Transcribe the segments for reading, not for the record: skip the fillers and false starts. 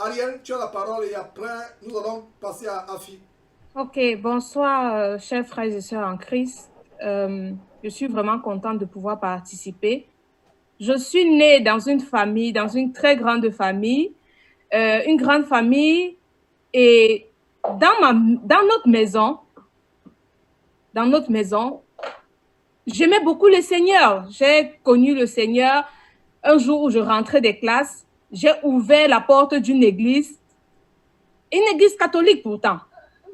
Ariel, tu as la parole et après, nous allons passer à Afi. Ok, bonsoir, chers frères et sœurs en Christ. Je suis vraiment contente de pouvoir participer. Je suis née dans une famille, dans une très une grande famille, et dans notre maison, j'aimais beaucoup le Seigneur. J'ai connu le Seigneur un jour où je rentrais des classes. J'ai ouvert la porte d'une une église catholique pourtant.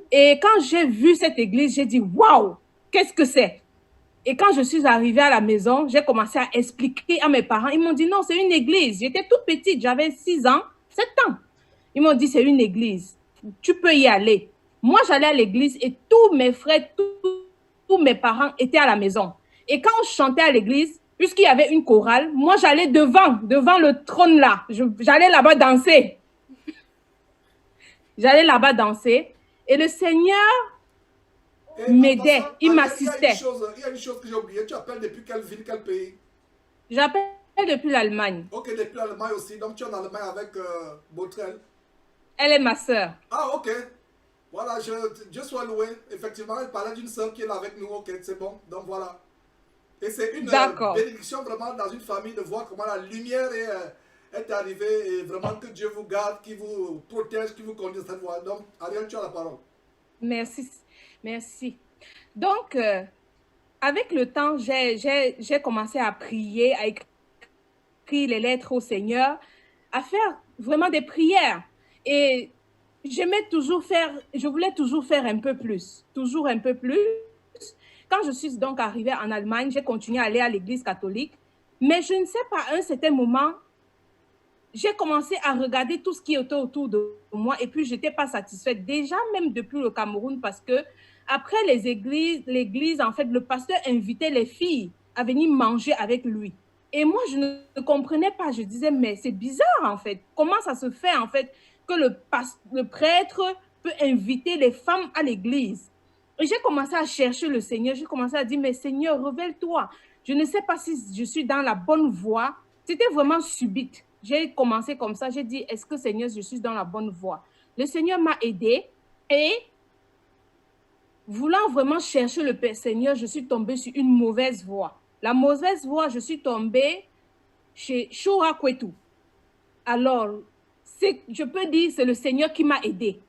Et quand j'ai vu cette église, j'ai dit, waouh, qu'est-ce que c'est? Et quand je suis arrivée à la maison, j'ai commencé à expliquer à mes parents. Ils m'ont dit, non, c'est une église. J'étais toute petite, j'avais 6 ans, 7 ans. Ils m'ont dit, c'est une église. Tu peux y aller. Moi, j'allais à l'église et tous mes frères, tous mes parents étaient à la maison. Et quand on chantait à l'église, puisqu'il y avait une chorale, moi, j'allais devant le trône là. J'allais là-bas danser. J'allais là-bas danser. Et le Seigneur Et en m'aidait, passant, il Ariel, m'assistait. il y a une chose que j'ai oubliée. Tu appelles depuis quelle ville, quel pays? J'appelle depuis l'Allemagne. Ok, depuis l'Allemagne aussi. Donc tu es en Allemagne avec Botrel. Elle est ma sœur. Ah, ok. Voilà, Dieu soit loué. Effectivement, il parlait d'une sœur qui est là avec nous. Ok, c'est bon. Donc voilà. Et c'est une D'accord. bénédiction vraiment dans une famille de voir comment la lumière est arrivée et vraiment que Dieu vous garde, qui vous protège, qui vous conduit dans cette voie. Donc, Ariel, tu as la parole. Merci. Merci. Donc, avec le temps, j'ai commencé à prier, à écrire les lettres au Seigneur, à faire vraiment des prières. Et je voulais toujours faire un peu plus, toujours un peu plus. Quand je suis donc arrivée en Allemagne, j'ai continué à aller à l'église catholique. Mais je ne sais pas, à un certain moment, j'ai commencé à regarder tout ce qui était autour de moi et puis je n'étais pas satisfaite. Déjà, même depuis le Cameroun, parce que après l'église, en fait, le pasteur invitait les filles à venir manger avec lui. Et moi, je ne comprenais pas. Je disais, mais c'est bizarre, en fait. Comment ça se fait, en fait, que le prêtre peut inviter les femmes à l'église? Et j'ai commencé à chercher le Seigneur. J'ai commencé à dire, mais Seigneur, révèle-toi. Je ne sais pas si je suis dans la bonne voie. C'était vraiment subite. J'ai commencé comme ça. J'ai dit, est-ce que Seigneur, je suis dans la bonne voie? Le Seigneur m'a aidé et voulant vraiment chercher le Père Seigneur, je suis tombée sur une mauvaise voie. La mauvaise voie, je suis tombée chez Shora Kwetu. Alors, je peux dire, c'est le Seigneur qui m'a aidé.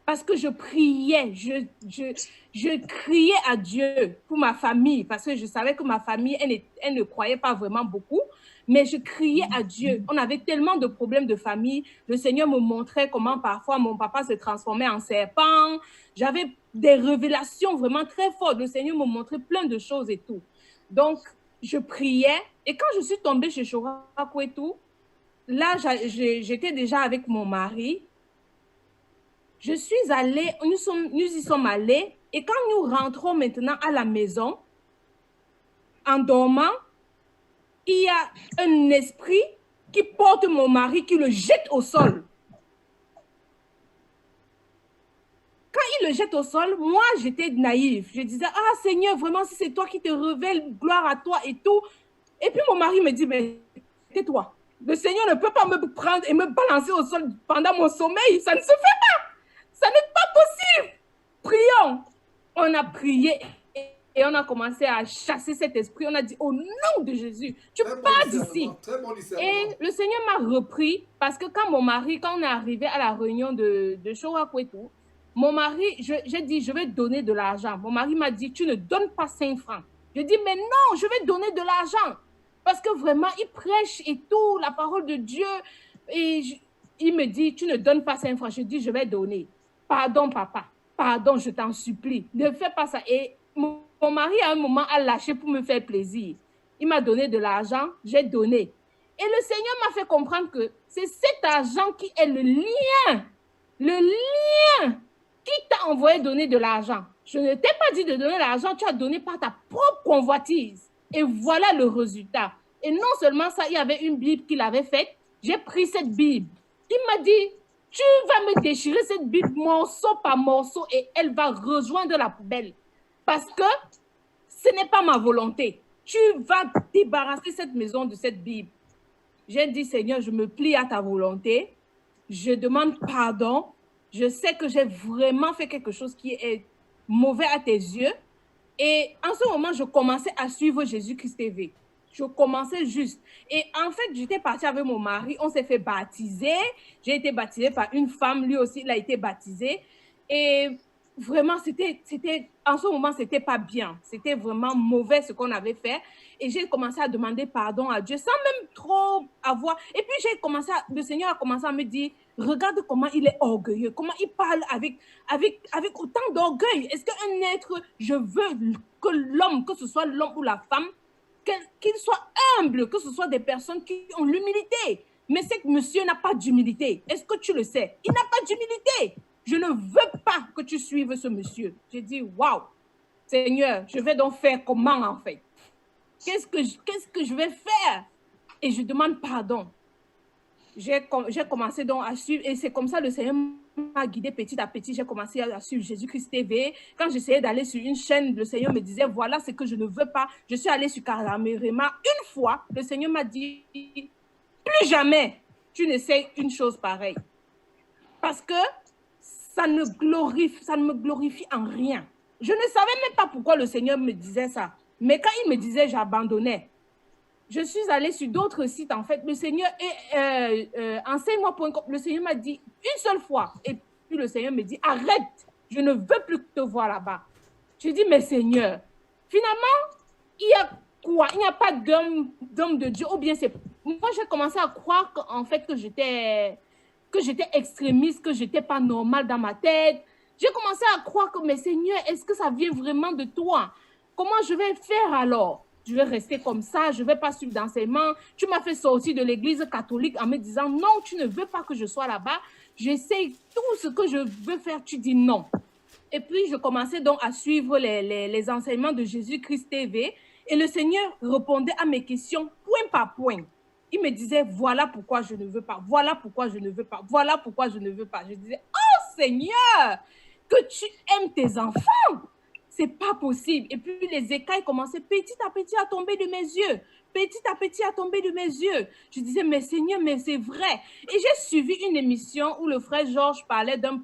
Parce que je priais, je criais à Dieu pour ma famille, parce que je savais que ma famille, elle ne croyait pas vraiment beaucoup, mais je criais à Dieu. On avait tellement de problèmes de famille. Le Seigneur me montrait comment parfois mon papa se transformait en serpent. J'avais des révélations vraiment très fortes. Le Seigneur me montrait plein de choses et tout. Donc, je priais. Et quand je suis tombée chez Chorakou et tout, là, j'étais déjà avec mon mari. Je suis allée, nous y sommes allés. Et quand nous rentrons maintenant à la maison, en dormant, il y a un esprit qui porte mon mari, qui le jette au sol. Quand il le jette au sol, moi, j'étais naïve. Je disais, ah Seigneur, vraiment, si c'est toi qui te révèles, gloire à toi et tout. Et puis mon mari me dit, mais tais-toi. Le Seigneur ne peut pas me prendre et me balancer au sol pendant mon sommeil. Ça ne se fait pas. Ça n'est pas possible. Prions. On a prié et on a commencé à chasser cet esprit. On a dit, au nom de Jésus, tu Très bon pars discernement, d'ici. très bon Et discernement. le Seigneur m'a repris parce que quand on est arrivé à la réunion de Shorakwetu, mon mari, j'ai dit, je vais donner de l'argent. Mon mari m'a dit, tu ne donnes pas 5 francs. Je dis, mais non, je vais donner de l'argent. Parce que vraiment, il prêche et tout, la parole de Dieu. Et il me dit, tu ne donnes pas 5 francs. Je dis, je vais donner. Pardon, papa. Pardon, je t'en supplie. Ne fais pas ça. Et mon mari, à un moment, a lâché pour me faire plaisir. Il m'a donné de l'argent, j'ai donné. Et le Seigneur m'a fait comprendre que c'est cet argent qui est le lien qui t'a envoyé donner de l'argent. Je ne t'ai pas dit de donner l'argent, tu as donné par ta propre convoitise. Et voilà le résultat. Et non seulement ça, il y avait une Bible qu'il avait faite, j'ai pris cette Bible. Il m'a dit, tu vas me déchirer cette Bible morceau par morceau et elle va rejoindre la poubelle. Parce que ce n'est pas ma volonté. Tu vas débarrasser cette maison de cette Bible. J'ai dit, Seigneur, je me plie à ta volonté. je demande pardon. Je sais que j'ai vraiment fait quelque chose qui est mauvais à tes yeux. Et en ce moment, je commençais à suivre Jésus-Christ TV. Je commençais juste. Et en fait, j'étais partie avec mon mari. On s'est fait baptiser. J'ai été baptisée par une femme. Lui aussi, il a été baptisé. Et vraiment, en ce moment, c'était pas bien. C'était vraiment mauvais ce qu'on avait fait. Et j'ai commencé à demander pardon à Dieu sans même trop avoir. Et puis, le Seigneur a commencé à me dire, regarde comment il est orgueilleux, comment il parle avec autant d'orgueil. Est-ce qu'un être, je veux que l'homme, que ce soit l'homme ou la femme, qu'il soit humble, que ce soit des personnes qui ont l'humilité. Mais ce monsieur n'a pas d'humilité. Est-ce que tu le sais? Il n'a pas d'humilité. Je ne veux pas que tu suives ce monsieur. J'ai dit, waouh, Seigneur, je vais donc faire comment en fait? Qu'est-ce que je vais faire? Et je demande pardon. J'ai commencé donc à suivre, et c'est comme ça le Seigneur m'a guidé petit à petit. J'ai commencé à suivre Jésus-Christ TV. Quand j'essayais d'aller sur une chaîne, le Seigneur me disait, voilà ce que je ne veux pas. Je suis allée sur Karamérema. Une fois, le Seigneur m'a dit, plus jamais tu n'essayes une chose pareille. Parce que ça ne me glorifie en rien. Je ne savais même pas pourquoi le Seigneur me disait ça. Mais quand il me disait, j'abandonnais. Je suis allée sur d'autres sites, en fait. Le Seigneur enseigne-moi.com. Le Seigneur m'a dit une seule fois. Et puis le Seigneur me dit, arrête, je ne veux plus te voir là-bas. Je dis, mais Seigneur, finalement, il y a quoi? Il n'y a pas d'homme de Dieu. Ou bien c'est... Moi, j'ai commencé à croire qu'en fait, que j'étais extrémiste, que je n'étais pas normale dans ma tête. J'ai commencé à croire que, mais Seigneur, est-ce que ça vient vraiment de toi? Comment je vais faire alors? Je vais rester comme ça, je ne vais pas suivre d'enseignement. Tu m'as fait sortir de l'église catholique en me disant, non, tu ne veux pas que je sois là-bas. J'essaye tout ce que je veux faire, tu dis non. Et puis, je commençais donc à suivre les enseignements de Jésus-Christ TV. Et le Seigneur répondait à mes questions point par point. Il me disait, voilà pourquoi je ne veux pas, voilà pourquoi je ne veux pas, voilà pourquoi je ne veux pas. Je disais, oh Seigneur, que tu aimes tes enfants. C'est pas possible. Et puis les écailles commençaient petit à petit à tomber de mes yeux. Petit à petit à tomber de mes yeux. Je disais, mais Seigneur, mais c'est vrai. Et j'ai suivi une émission où le frère Georges parlait d'un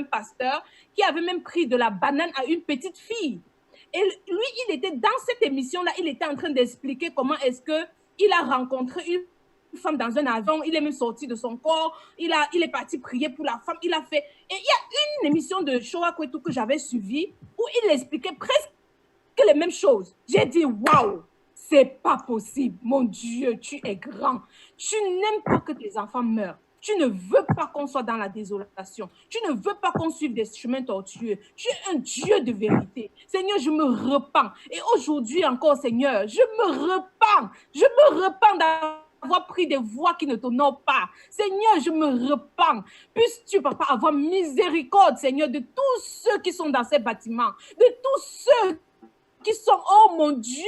pasteur qui avait même pris de la banane à une petite fille. Et lui, il était dans cette émission-là, il était en train d'expliquer comment est-ce qu'il a rencontré une femme dans un avion, il est même sorti de son corps, il est parti prier pour la femme, il a fait... Et il y a une émission de Shoah Kwetu que j'avais suivie où il expliquait presque les mêmes choses. J'ai dit, waouh, c'est pas possible. Mon Dieu, tu es grand. Tu n'aimes pas que tes enfants meurent. Tu ne veux pas qu'on soit dans la désolation. Tu ne veux pas qu'on suive des chemins tortueux. Tu es un Dieu de vérité. Seigneur, je me repens. Et aujourd'hui encore, Seigneur, je me repens. Je me repens d'avoir pris des voies qui ne t'honorent pas. Seigneur, je me repens. Puisses-tu, papa, avoir miséricorde, Seigneur, de tous ceux qui sont dans ces bâtiments, de tous ceux qui sont, oh mon Dieu,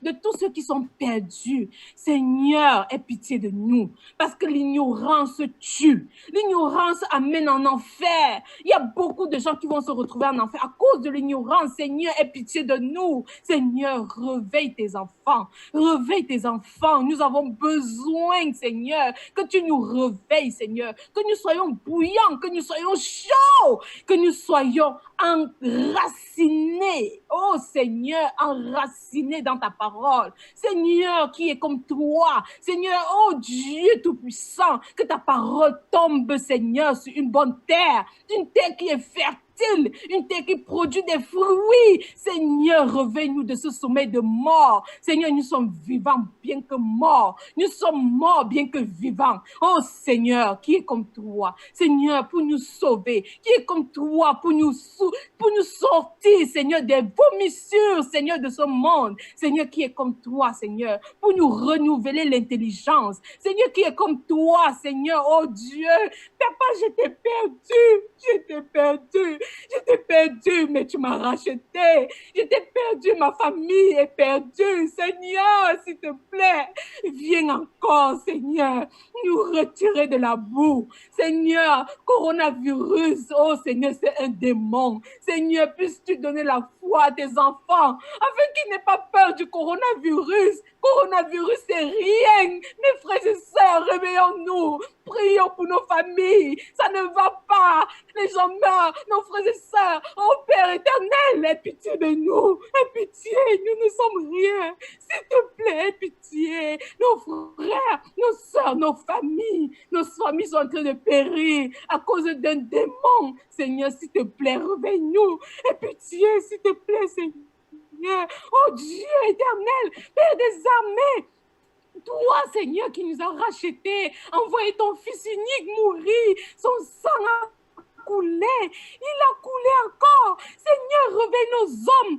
de tous ceux qui sont perdus. Seigneur, aie pitié de nous, parce que l'ignorance tue. L'ignorance amène en enfer. Il y a beaucoup de gens qui vont se retrouver en enfer à cause de l'ignorance. Seigneur, aie pitié de nous. Seigneur, réveille tes enfants. Réveille tes enfants. Nous avons besoin, Seigneur, que tu nous réveilles, Seigneur, que nous soyons bouillants, que nous soyons chauds, que nous soyons enracinés. Oh Seigneur, enraciné dans ta parole. Seigneur, qui est comme toi. Seigneur, oh Dieu Tout-Puissant, que ta parole tombe, Seigneur, sur une bonne terre. Une terre qui est fertile, une terre qui produit des fruits. Seigneur, réveille-nous de ce sommeil de mort. Seigneur, nous sommes vivants bien que morts. Nous sommes morts bien que vivants. Oh Seigneur, qui est comme toi. Seigneur, pour nous sauver. Qui est comme toi pour nous sortir, Seigneur, des vomissures, Seigneur, de ce monde. Seigneur, qui est comme toi, Seigneur, pour nous renouveler l'intelligence. Seigneur, qui est comme toi, Seigneur, oh Dieu. Papa, j'étais perdu, mais tu m'as racheté. J'étais perdu, ma famille est perdue. Seigneur, s'il te plaît, viens encore, Seigneur, nous retirer de la boue. Seigneur, coronavirus, oh Seigneur, c'est un démon. Seigneur, puisses-tu donner la foi à tes enfants, afin qu'ils n'aient pas peur du coronavirus. Coronavirus, c'est rien. Mes frères et sœurs, réveillons-nous. Prions pour nos familles. Ça ne va pas. Les gens meurent. Nos frères et sœurs. Oh Père éternel, aie pitié de nous. Aie pitié. Nous ne sommes rien. S'il te plaît, aie pitié. Nos frères, nos sœurs, nos familles sont en train de périr à cause d'un démon. Seigneur, s'il te plaît, réveille-nous. Aie pitié, s'il te plaît, Seigneur. Oh Dieu éternel, Père des armées, toi, Seigneur, qui nous as rachetés, envoyé ton Fils unique mourir, son sang a coulé, il a coulé encore. Seigneur, réveille nos hommes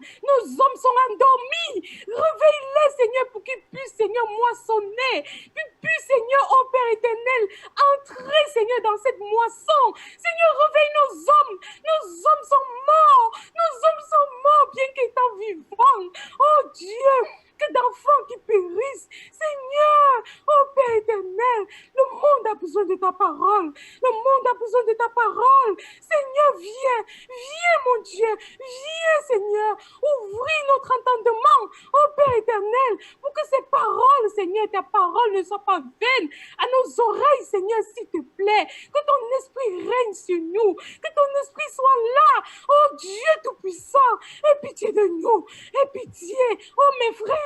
sont endormis. Réveille-les, Seigneur, pour qu'ils puissent, Seigneur, moissonner. Qu'ils puissent, Seigneur, oh Père éternel, entrer, Seigneur, dans cette moisson. Seigneur, réveille nos hommes. Nos hommes sont morts. Nos hommes sont morts, bien qu'étant vivants. Oh Dieu, que d'enfants qui périssent. Seigneur, oh Père éternel, le monde a besoin de ta parole. Le monde a besoin de ta parole. Seigneur, viens, mon Dieu. Viens, Seigneur. Ouvris notre entendement, oh Père éternel, pour que ces paroles, Seigneur, ta parole ne soit pas vaine à nos oreilles, Seigneur, s'il te plaît. Que ton esprit règne sur nous. Que ton esprit soit là. Oh Dieu Tout-Puissant, aie pitié de nous. Aie pitié. Oh mes frères,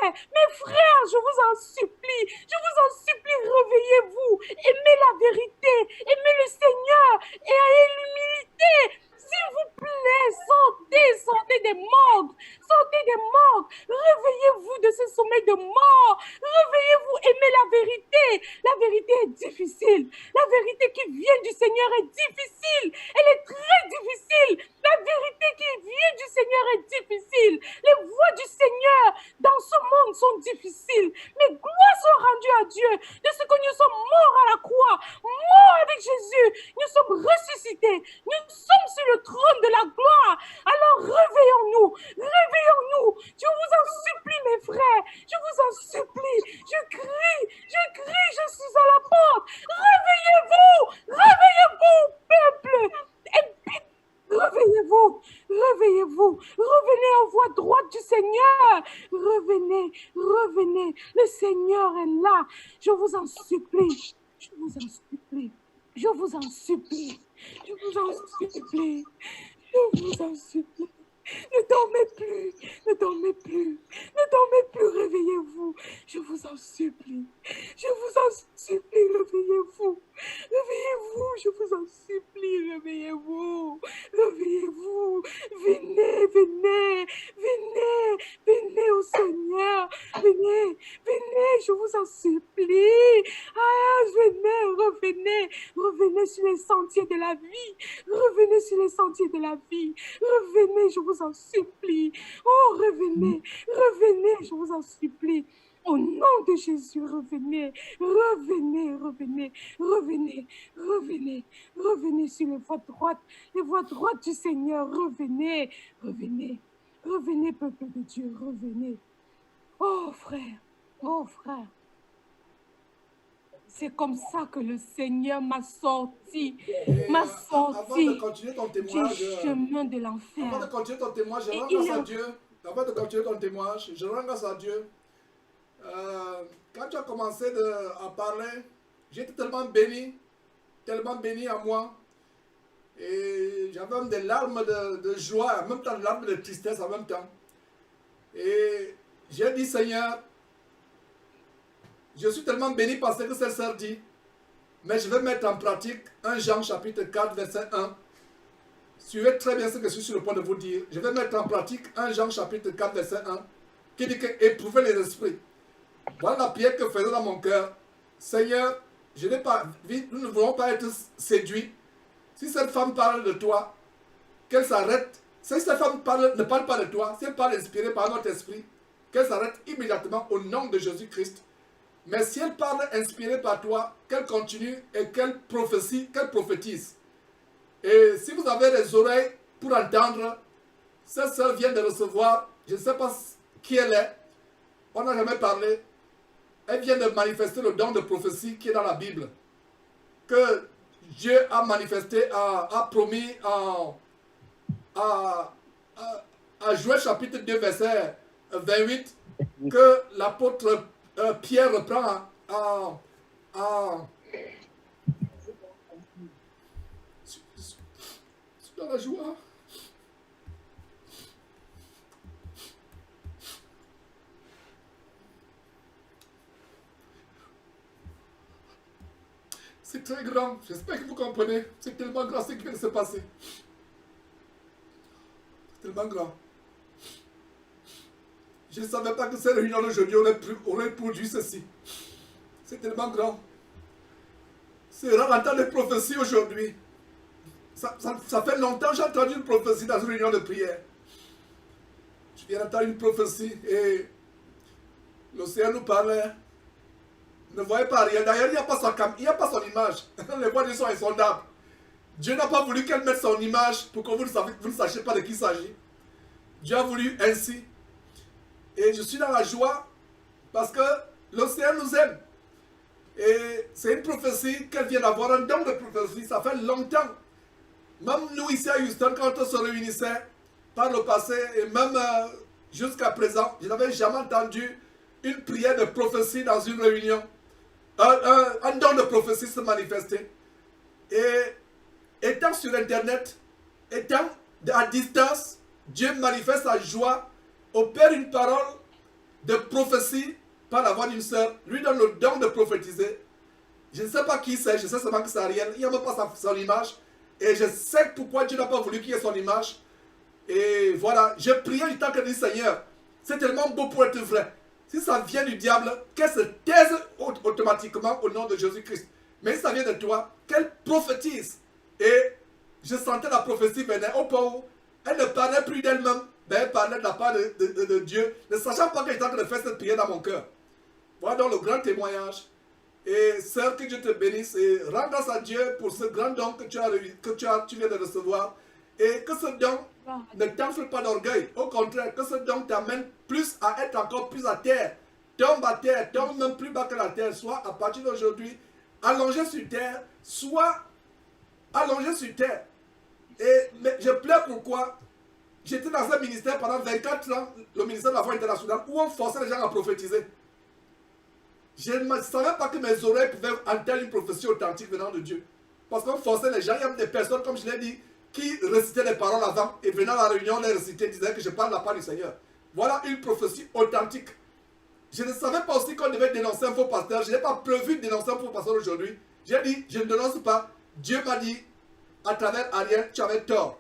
je vous en supplie. Je vous en supplie, réveillez-vous. Aimez la vérité. Aimez le Seigneur et ayez l'humilité. S'il vous plaît, sortez des morgues. Sortez des morgues. Réveillez-vous de ce sommeil de mort. Réveillez-vous, aimez la vérité. La vérité est difficile. La vérité qui vient du Seigneur est difficile. Elle est très difficile. La vérité qui vient du Seigneur est difficile. Les voies du Seigneur dans ce monde sont difficiles. Mais gloire soit rendue à Dieu de ce que nous sommes morts à la croix, morts avec Jésus. Nous sommes ressuscités. Nous sommes sur le trône de la gloire. Alors réveillons-nous. Réveillons-nous. Je vous en supplie, mes frères. Je vous en supplie. Je crie. Je suis à la porte. Réveillez-vous. Réveillez-vous, peuple. Réveillez-vous, revenez en voie droite du Seigneur, revenez, le Seigneur est là, je vous en supplie, ne dormez plus, réveillez-vous, je vous en supplie, réveillez-vous, je vous en supplie, réveillez-vous, venez au Seigneur, venez, je vous en supplie, revenez sur les sentiers de la vie, revenez, je vous en supplie, oh revenez, je vous en supplie. Au nom de Jésus, revenez sur les voies droites du Seigneur, revenez, peuple de Dieu, revenez. Oh frère, c'est comme ça que le Seigneur m'a sorti Avant de continuer ton du témoignage, chemin de l'enfer. Avant de continuer ton témoignage, je rends grâce à Dieu. Avant de continuer ton témoignage, je rends grâce à Dieu. Quand tu as commencé à parler, j'étais tellement béni à moi. Et j'avais même des larmes de joie, en même temps des larmes de tristesse en même temps. Et j'ai dit, Seigneur, je suis tellement béni par ce que cette sœur dit, mais je vais mettre en pratique 1 Jean chapitre 4, verset 1. Suivez très bien ce que je suis sur le point de vous dire. Je vais mettre en pratique 1 Jean chapitre 4, verset 1, qui dit que éprouvez les esprits. Voilà la prière que je faisais dans mon cœur. Seigneur, nous ne voulons pas être séduits. Si cette femme parle de toi, qu'elle s'arrête. Si cette femme ne parle pas de toi, si elle parle inspirée par notre esprit, qu'elle s'arrête immédiatement au nom de Jésus-Christ. Mais si elle parle inspirée par toi, qu'elle continue et qu'elle prophétise. Et si vous avez des oreilles pour entendre, cette sœur vient de recevoir, je ne sais pas qui elle est, on n'a jamais parlé, elle vient de manifester le don de prophétie qui est dans la Bible, que Dieu a manifesté, a promis à Joël chapitre 2 verset 28, que l'apôtre Pierre reprend à dans la joie. C'est très grand. J'espère que vous comprenez. C'est tellement grand ce qui vient de se passer. C'est tellement grand. Je ne savais pas que cette réunion d'aujourd'hui aurait produit ceci. C'est tellement grand. C'est rare d'entendre les prophéties aujourd'hui. Ça fait longtemps que j'ai entendu une prophétie dans une réunion de prière. Je viens d'entendre une prophétie et l'océan nous parlait. Ne voyez pas rien. D'ailleurs, il n'y a pas son image. Les voix de Dieu sont insondables. Dieu n'a pas voulu qu'elle mette son image pour que vous ne sachiez pas de qui il s'agit. Dieu a voulu ainsi. Et je suis dans la joie parce que l'océan nous aime. Et c'est une prophétie qu'elle vient d'avoir, un don de prophétie. Ça fait longtemps. Même nous ici à Houston, quand on se réunissait par le passé, et même jusqu'à présent, je n'avais jamais entendu une prière de prophétie dans une réunion. Un don de prophétie se manifester. Et étant sur Internet, étant à distance, Dieu manifeste sa joie, opère une parole de prophétie par la voix d'une sœur, lui donne le don de prophétiser. Je ne sais pas qui c'est, je sais seulement que c'est Ariel, il n'y a même pas son image. Et je sais pourquoi Dieu n'a pas voulu qu'il y ait son image. Et voilà, j'ai prié du temps que dit Seigneur, c'est tellement beau pour être vrai. Si ça vient du diable, qu'elle se taise automatiquement au nom de Jésus-Christ. Mais si ça vient de toi, qu'elle prophétise. Et je sentais la prophétie venir au point où elle ne parlait plus d'elle-même, mais elle parlait de la part de Dieu, ne sachant pas que j'étais en train de faire cette prière dans mon cœur. Voilà donc le grand témoignage. Et sœur, que Dieu te bénisse et rends grâce à Dieu pour ce grand don que tu viens de recevoir. Et que ce don ne t'enfle pas d'orgueil. Au contraire, que ce don t'amène plus à être encore plus à terre. Tombe à terre, tombe même plus bas que la terre. Soit à partir d'aujourd'hui, allongé sur terre, soit allongé sur terre. Mais je pleure pourquoi j'étais dans un ministère pendant 24 ans, le ministère de la Voix internationale, où on forçait les gens à prophétiser. Je ne savais pas que mes oreilles pouvaient entendre une prophétie authentique venant de Dieu. Parce qu'on forçait les gens, il y a des personnes, comme je l'ai dit, qui récitaient les paroles avant et venant à la réunion, les récitaient, disaient que je parle de la part du Seigneur. Voilà une prophétie authentique. Je ne savais pas aussi qu'on devait dénoncer un faux pasteur. Je n'ai pas prévu de dénoncer un faux pasteur aujourd'hui. J'ai dit, je ne dénonce pas. Dieu m'a dit, à travers Ariel, tu avais tort.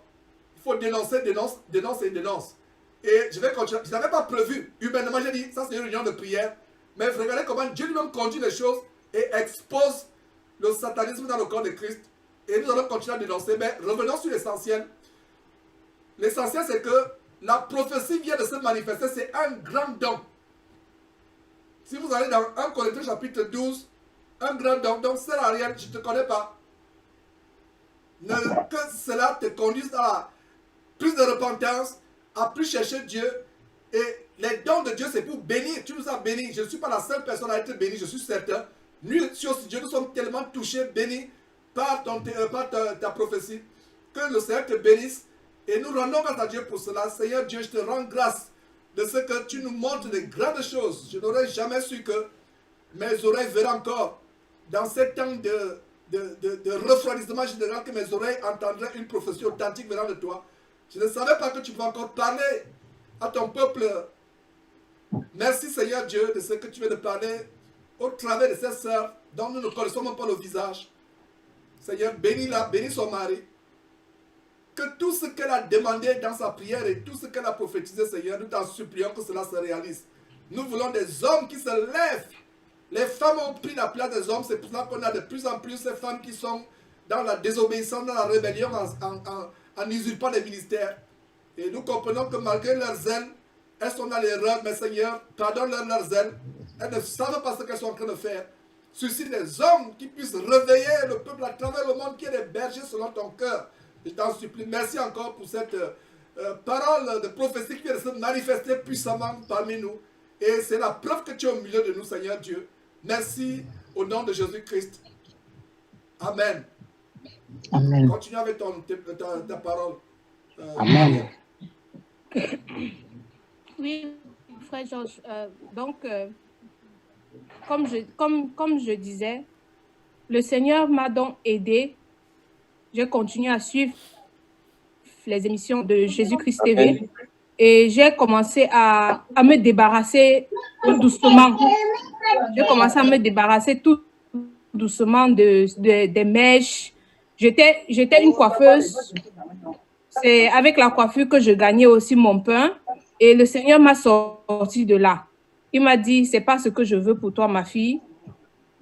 Il faut dénoncer, dénonce et dénonce. Et je vais continuer. Je n'avais pas prévu. Humainement, j'ai dit, ça c'est une réunion de prière. Mais regardez comment Dieu lui-même conduit les choses et expose le satanisme dans le corps de Christ. Et nous allons continuer à dénoncer. Mais revenons sur l'essentiel. L'essentiel, c'est que la prophétie vient de se manifester. C'est un grand don. Si vous allez dans 1 Corinthiens chapitre 12, un grand don. Donc, c'est Ariel, je ne te connais pas. Que cela te conduise à plus de repentance, à plus chercher Dieu. Et les dons de Dieu, c'est pour bénir. Tu nous as bénis. Je ne suis pas la seule personne à être bénie, je suis certain. Nous, Dieu, nous sommes tellement touchés, bénis par ta prophétie, que le Seigneur te bénisse. Et nous rendons grâce à Dieu pour cela. Seigneur Dieu, je te rends grâce de ce que tu nous montres de grandes choses. Je n'aurais jamais su que mes oreilles verraient encore, dans ces temps de refroidissement général, que mes oreilles entendraient une prophétie authentique venant de toi. Je ne savais pas que tu pouvais encore parler à ton peuple. Merci Seigneur Dieu de ce que tu viens de parler au travers de cette sœur dont nous ne connaissons même pas le visage. Seigneur, bénis-la, bénis son mari. Que tout ce qu'elle a demandé dans sa prière et tout ce qu'elle a prophétisé, Seigneur, nous t'en supplions que cela se réalise. Nous voulons des hommes qui se lèvent. Les femmes ont pris la place des hommes, c'est pour ça qu'on a de plus en plus ces femmes qui sont dans la désobéissance, dans la rébellion, en usurpant les ministères. Et nous comprenons que malgré leur zèle, elles sont dans l'erreur, mais Seigneur, pardonne-leur leur zèle. Elles ne savent pas ce qu'elles sont en train de faire. Suscite des hommes qui puissent réveiller le peuple à travers le monde, qui est des bergers selon ton cœur. Je t'en supplie. Merci encore pour cette parole de prophétie qui vient de se manifester puissamment parmi nous. Et c'est la preuve que tu es au milieu de nous, Seigneur Dieu. Merci au nom de Jésus-Christ. Amen. Amen. Continue avec ta parole. Amen. Oui, frère Georges. Donc, comme je disais, le Seigneur m'a donc aidé. J'ai continué à suivre les émissions de Jésus-Christ TV et j'ai commencé à me débarrasser tout doucement. J'ai commencé à me débarrasser tout doucement des mèches. J'étais une coiffeuse. C'est avec la coiffure que je gagnais aussi mon pain. Et le Seigneur m'a sorti de là. Il m'a dit, c'est pas ce que je veux pour toi, ma fille.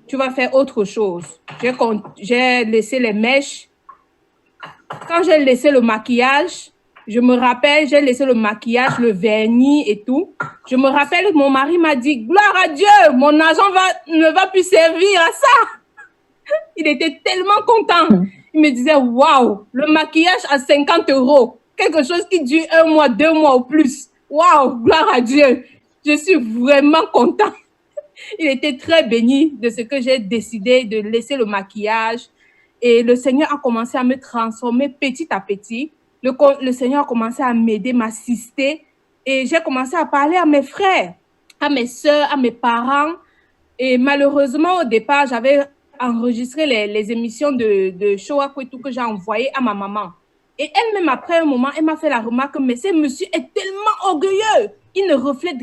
Tu vas faire autre chose. J'ai laissé les mèches. Quand j'ai laissé le maquillage, je me rappelle, j'ai laissé le maquillage, le vernis et tout. Je me rappelle, mon mari m'a dit, gloire à Dieu, mon argent ne va plus servir à ça. Il était tellement content. Il me disait, waouh, le maquillage à 50 €. Quelque chose qui dure 1 mois, 2 mois ou plus. Waouh, gloire à Dieu. Je suis vraiment content. Il était très béni de ce que j'ai décidé de laisser le maquillage. Et le Seigneur a commencé à me transformer petit à petit. Le Seigneur a commencé à m'aider, m'assister. Et j'ai commencé à parler à mes frères, à mes soeurs, à mes parents. Et malheureusement, au départ, j'avais enregistré les émissions de Shoah Kwetu que j'ai envoyées à ma maman. Et elle-même, après un moment, elle m'a fait la remarque, mais ce monsieur est tellement orgueilleux. Il ne reflète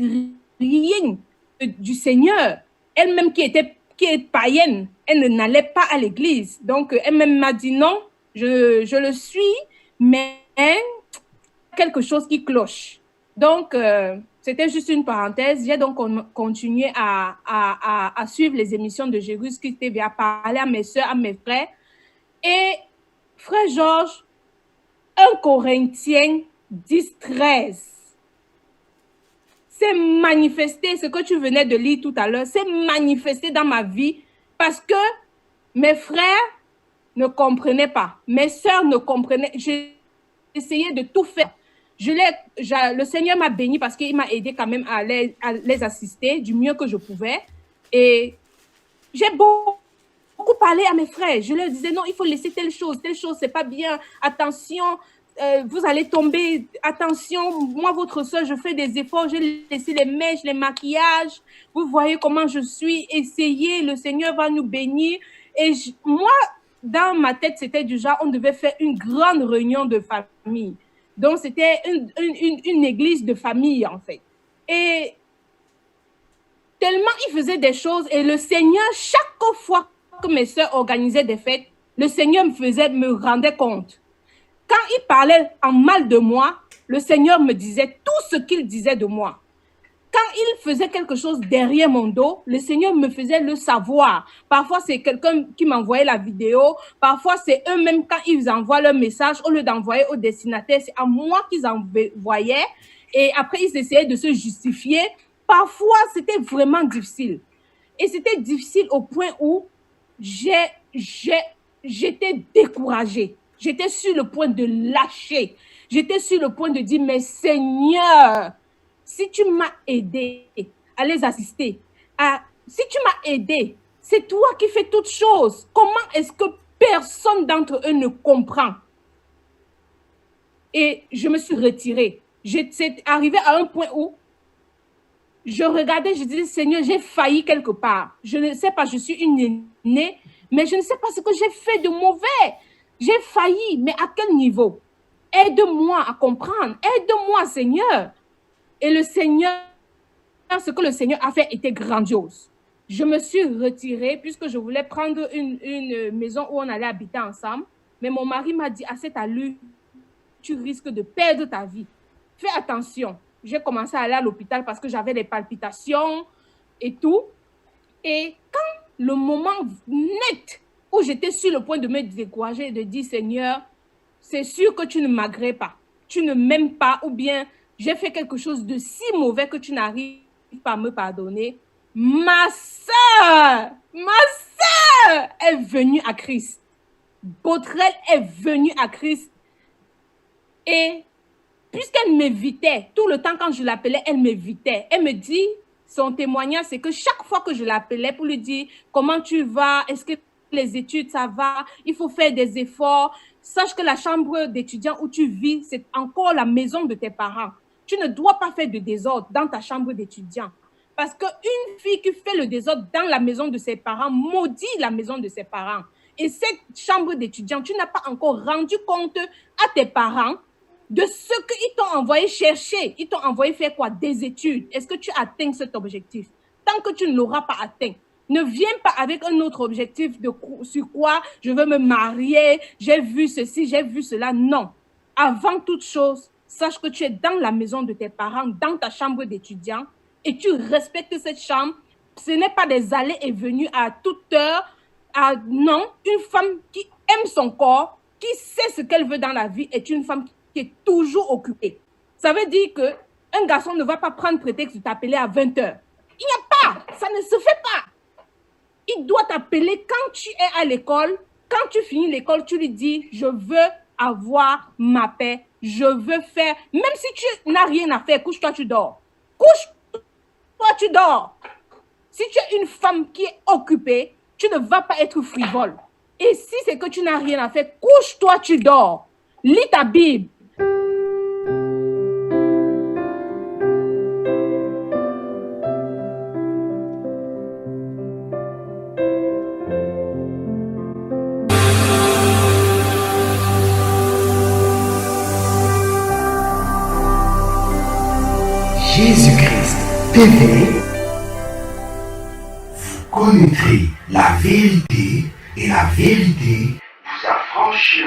rien du Seigneur. Elle-même qui est païenne, elle n'allait pas à l'église. Donc, elle-même m'a dit non, je le suis, mais quelque chose qui cloche. Donc, c'était juste une parenthèse. J'ai donc continué à suivre les émissions de Jésus-Christ TV, à parler à mes soeurs, à mes frères. Et frère Georges, 1 Corinthiens 10-13, c'est manifesté, ce que tu venais de lire tout à l'heure, c'est manifesté dans ma vie parce que mes frères ne comprenaient pas, mes soeurs ne comprenaient. J'ai essayé de tout faire. Le Seigneur m'a béni parce qu'il m'a aidé quand même à les assister du mieux que je pouvais. Et j'ai beaucoup parlé à mes frères. Je leur disais non, il faut laisser telle chose, c'est pas bien. Attention, vous allez tomber. Attention, moi, votre soeur, je fais des efforts. J'ai laissé les mèches, les maquillages. Vous voyez comment je suis. Essayez, le Seigneur va nous bénir. Et moi, dans ma tête, c'était du genre, on devait faire une grande réunion de famille. Donc, c'était une église de famille, en fait. Et tellement il faisait des choses. Et le Seigneur, chaque fois que mes soeurs organisaient des fêtes, le Seigneur me rendait compte. Quand il parlait en mal de moi, le Seigneur me disait tout ce qu'il disait de moi. Quand il faisait quelque chose derrière mon dos, le Seigneur me faisait le savoir. Parfois, c'est quelqu'un qui m'envoyait la vidéo. Parfois, c'est eux-mêmes, quand ils envoient leur message, au lieu d'envoyer au destinataire, c'est à moi qu'ils envoyaient. Et après, ils essayaient de se justifier. Parfois, c'était vraiment difficile. Et c'était difficile au point où j'étais découragée. J'étais sur le point de lâcher. J'étais sur le point de dire, mais Seigneur, si tu m'as aidé à les assister, si tu m'as aidé, c'est toi qui fais toutes choses. Comment est-ce que personne d'entre eux ne comprend? Et je me suis retirée. C'est arrivé à un point où je regardais, je disais, Seigneur, j'ai failli quelque part. Je ne sais pas, je suis une aînée, mais je ne sais pas ce que j'ai fait de mauvais. J'ai failli, mais à quel niveau? Aide-moi à comprendre. Aide-moi, Seigneur. Et le Seigneur, ce que le Seigneur a fait était grandiose. Je me suis retirée puisque je voulais prendre une maison où on allait habiter ensemble. Mais mon mari m'a dit, à cette allure, tu risques de perdre ta vie. Fais attention. J'ai commencé à aller à l'hôpital parce que j'avais des palpitations et tout. Et quand le moment net où j'étais sur le point de me décourager et de dire, Seigneur, c'est sûr que tu ne m'agrées pas. Tu ne m'aimes pas ou bien j'ai fait quelque chose de si mauvais que tu n'arrives pas à me pardonner. Ma sœur est venue à Christ. Botrel est venue à Christ. Et puisqu'elle m'évitait, tout le temps quand je l'appelais, elle m'évitait. Elle me dit, son témoignage, c'est que chaque fois que je l'appelais pour lui dire comment tu vas, est-ce que les études, ça va, il faut faire des efforts. Sache que la chambre d'étudiant où tu vis, c'est encore la maison de tes parents. Tu ne dois pas faire de désordre dans ta chambre d'étudiant. Parce qu'une fille qui fait le désordre dans la maison de ses parents maudit la maison de ses parents. Et cette chambre d'étudiant, tu n'as pas encore rendu compte à tes parents de ce qu'ils t'ont envoyé chercher. Ils t'ont envoyé faire quoi? Des études. Est-ce que tu atteins cet objectif? Tant que tu ne l'auras pas atteint, ne viens pas avec un autre objectif sur quoi je veux me marier, j'ai vu ceci, j'ai vu cela. Non. Avant toute chose, sache que tu es dans la maison de tes parents, dans ta chambre d'étudiant, et tu respectes cette chambre. Ce n'est pas des allées et venues à toute heure. Non, une femme qui aime son corps, qui sait ce qu'elle veut dans la vie, est une femme qui est toujours occupée. Ça veut dire qu'un garçon ne va pas prendre prétexte de t'appeler à 20h. Il n'y a pas, ça ne se fait pas. Il doit t'appeler quand tu es à l'école. Quand tu finis l'école, tu lui dis, je veux avoir ma paix, je veux faire, même si tu n'as rien à faire, couche-toi, tu dors. Couche-toi, tu dors. Si tu es une femme qui est occupée, tu ne vas pas être frivole. Et si c'est que tu n'as rien à faire, couche-toi, tu dors. Lis ta Bible. Jésus-Christ TV, vous connaîtrez la vérité et la vérité vous affranchira.